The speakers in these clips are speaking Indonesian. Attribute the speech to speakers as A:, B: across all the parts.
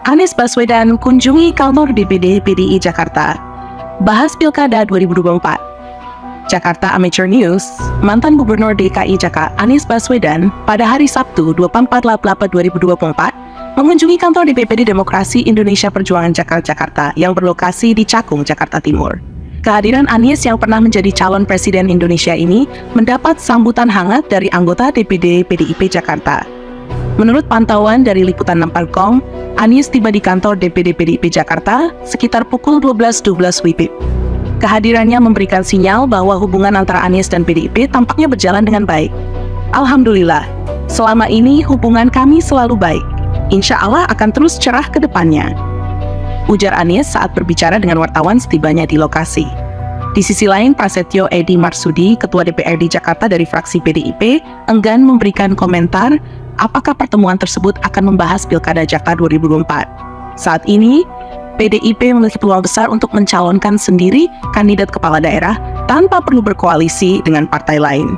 A: Anies Baswedan kunjungi kantor DPD PDI Jakarta. Bahas Pilkada 2024. Jakarta Amateur News, mantan Gubernur DKI Jakarta Anies Baswedan pada hari Sabtu 24 April 2024 mengunjungi kantor DPD Demokrasi Indonesia Perjuangan Jakarta yang berlokasi di Cakung, Jakarta Timur. Kehadiran Anies yang pernah menjadi calon presiden Indonesia ini mendapat sambutan hangat dari anggota DPD PDIP Jakarta. Menurut pantauan dari Liputan 6.com, Anies tiba di kantor DPD PDIP Jakarta sekitar pukul 12.12 WIB. Kehadirannya memberikan sinyal bahwa hubungan antara Anies dan PDIP tampaknya berjalan dengan baik. Alhamdulillah, selama ini hubungan kami selalu baik. Insya Allah akan terus cerah ke depannya, ujar Anies saat berbicara dengan wartawan setibanya di lokasi. Di sisi lain, Prasetyo Edi Marsudi, Ketua DPRD Jakarta dari fraksi PDIP, enggan memberikan komentar apakah pertemuan tersebut akan membahas Pilkada Jakarta 2024. Saat ini, PDIP memiliki peluang besar untuk mencalonkan sendiri kandidat kepala daerah tanpa perlu berkoalisi dengan partai lain.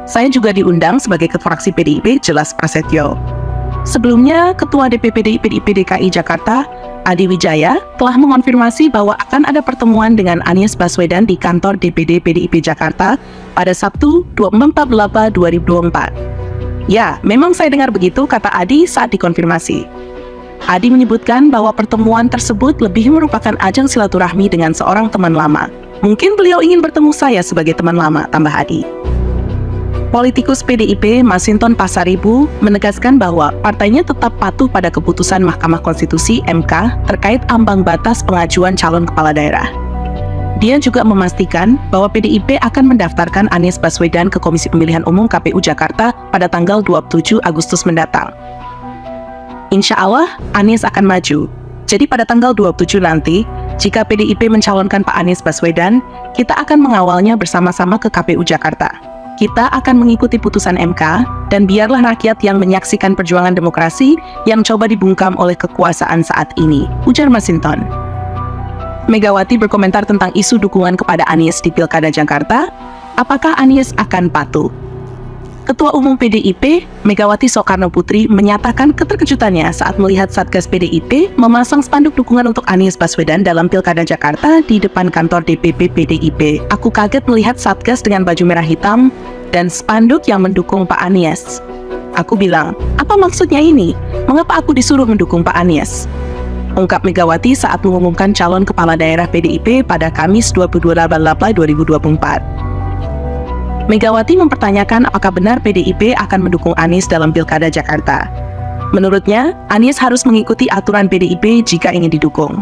A: Saya juga diundang sebagai ketua fraksi PDIP, jelas Prasetyo. Sebelumnya, Ketua DPD PDIP DKI Jakarta, Adi Wijaya, telah mengonfirmasi bahwa akan ada pertemuan dengan Anies Baswedan di kantor DPD PDIP Jakarta pada Sabtu 24 April 2024. Ya, memang saya dengar begitu, kata Adi saat dikonfirmasi. Adi menyebutkan bahwa pertemuan tersebut lebih merupakan ajang silaturahmi dengan seorang teman lama. Mungkin beliau ingin bertemu saya sebagai teman lama, tambah Adi. Politikus PDIP Masinton Pasaribu menegaskan bahwa partainya tetap patuh pada keputusan Mahkamah Konstitusi (MK) terkait ambang batas pengajuan calon kepala daerah. Dia juga memastikan bahwa PDIP akan mendaftarkan Anies Baswedan ke Komisi Pemilihan Umum KPU Jakarta pada tanggal 27 Agustus mendatang. Insya Allah, Anies akan maju. Jadi pada tanggal 27 nanti, jika PDIP mencalonkan Pak Anies Baswedan, kita akan mengawalnya bersama-sama ke KPU Jakarta. Kita akan mengikuti putusan MK, dan biarlah rakyat yang menyaksikan perjuangan demokrasi yang coba dibungkam oleh kekuasaan saat ini, ujar Masinton. Megawati berkomentar tentang isu dukungan kepada Anies di Pilkada Jakarta. Apakah Anies akan patuh? Ketua Umum PDIP, Megawati Soekarno Putri, menyatakan keterkejutannya saat melihat Satgas PDIP memasang spanduk dukungan untuk Anies Baswedan dalam Pilkada Jakarta di depan kantor DPP PDIP. Aku kaget melihat Satgas dengan baju merah hitam dan spanduk yang mendukung Pak Anies. Aku bilang, apa maksudnya ini? Mengapa aku disuruh mendukung Pak Anies? Ungkap Megawati saat mengumumkan calon kepala daerah PDIP pada Kamis 22 April 2024. Megawati mempertanyakan apakah benar PDIP akan mendukung Anies dalam Pilkada Jakarta. Menurutnya, Anies harus mengikuti aturan PDIP jika ingin didukung.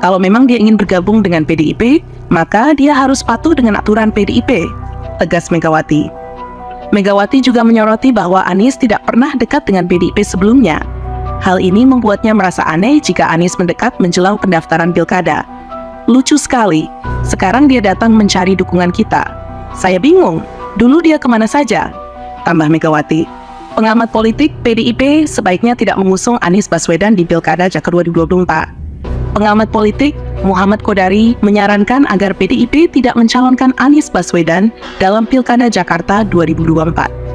A: Kalau memang dia ingin bergabung dengan PDIP, maka dia harus patuh dengan aturan PDIP, tegas Megawati. Megawati juga menyoroti bahwa Anies tidak pernah dekat dengan PDIP sebelumnya. Hal ini membuatnya merasa aneh jika Anies mendekat menjelang pendaftaran Pilkada. Lucu sekali, sekarang dia datang mencari dukungan kita. Saya bingung, dulu dia kemana saja? Tambah Megawati. Pengamat politik PDIP sebaiknya tidak mengusung Anies Baswedan di Pilkada Jakarta 2024. Pengamat politik Muhammad Kodari menyarankan agar PDIP tidak mencalonkan Anies Baswedan dalam Pilkada Jakarta 2024.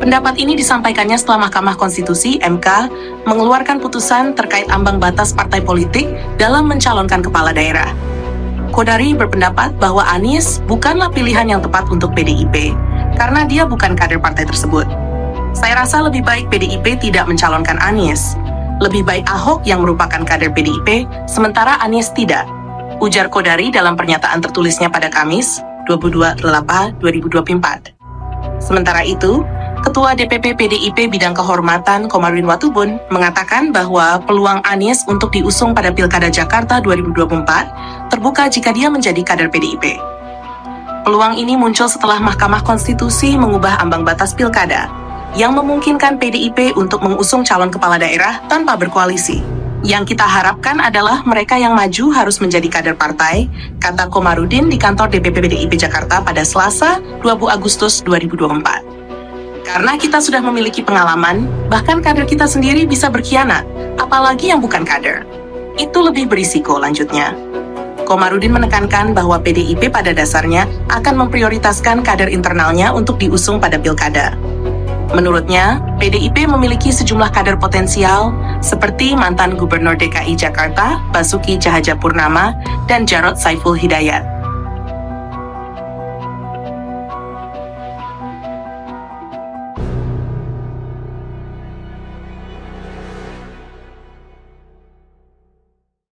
A: Pendapat ini disampaikannya setelah Mahkamah Konstitusi (MK) mengeluarkan putusan terkait ambang batas partai politik dalam mencalonkan kepala daerah. Kodari berpendapat bahwa Anies bukanlah pilihan yang tepat untuk PDIP, karena dia bukan kader partai tersebut. Saya rasa lebih baik PDIP tidak mencalonkan Anies. Lebih baik Ahok yang merupakan kader PDIP, sementara Anies tidak, ujar Kodari dalam pernyataan tertulisnya pada Kamis 22 April 2024. Sementara itu, Ketua DPP PDIP Bidang Kehormatan Komarudin Watubun mengatakan bahwa peluang Anies untuk diusung pada Pilkada Jakarta 2024 terbuka jika dia menjadi kader PDIP. Peluang ini muncul setelah Mahkamah Konstitusi mengubah ambang batas Pilkada yang memungkinkan PDIP untuk mengusung calon kepala daerah tanpa berkoalisi. Yang kita harapkan adalah mereka yang maju harus menjadi kader partai, kata Komarudin di kantor DPP PDIP Jakarta pada Selasa 20 Agustus 2024. Karena kita sudah memiliki pengalaman, bahkan kader kita sendiri bisa berkhianat, apalagi yang bukan kader. Itu lebih berisiko, lanjutnya. Komarudin menekankan bahwa PDIP pada dasarnya akan memprioritaskan kader internalnya untuk diusung pada pilkada. Menurutnya, PDIP memiliki sejumlah kader potensial seperti mantan Gubernur DKI Jakarta, Basuki Cahayapurnama, dan Jarod Saiful Hidayat.